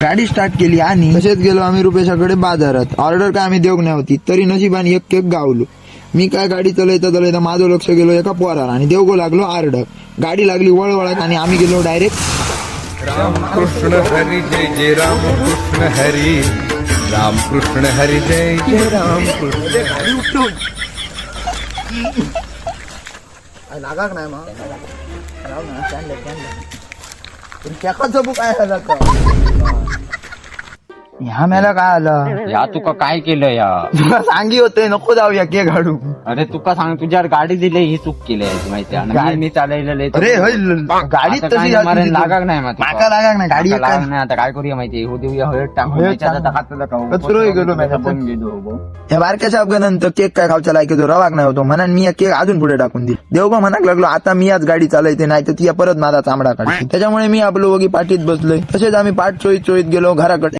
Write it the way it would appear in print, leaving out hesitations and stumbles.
गाडी स्टार्ट केली आणि तसेच गेलो आम्ही रुपेशाकडे बाजारात. ऑर्डर काय आम्ही देऊ नाही होती तरी नशिबाने एक केक गावलो. मी काय गाडी चलवता माझं लक्ष गेलो एका पोराला आणि देवगो लागलो आरड. गाडी लागली वळवळत आणि आम्ही गेलो डायरेक्ट रामकृष्ण हरी जय जय रामकृष्ण हरी रामकृष्ण हरी जय जय रामकृष्ण. लागाक नाही मग केकाचं बुक काय झालं का ह्या मेला काय आलं या तुका काय केलं या तुला सांगी होते नको जाऊया केक काढू. अरे तुका सांग तुझ्यावर गाडी दिली ही चूक केली आहे माहिती आहे मी चालवलेलं अरे गाडी तशी लागाक नाही माका लागाक नाही गाडी नाही आता काय करूया माहिती हो देऊया हळद टाकून कचरोही गेलो गेलो. या बारक्याच्या अपघातानंतर केक काय खावच्या लायकीचो रवाक नाही होतो म्हणून मी केक अजून पुढे टाकून दिली. देवगो म्हणाक लागलो आता मी आज गाडी चालवते नाही तर ती परत माझा चामडा काढते. त्याच्यामुळे मी आपलं वगी पाठीत बसलोय. तसेच आम्ही पाठ चोईत गेलो घराकडे.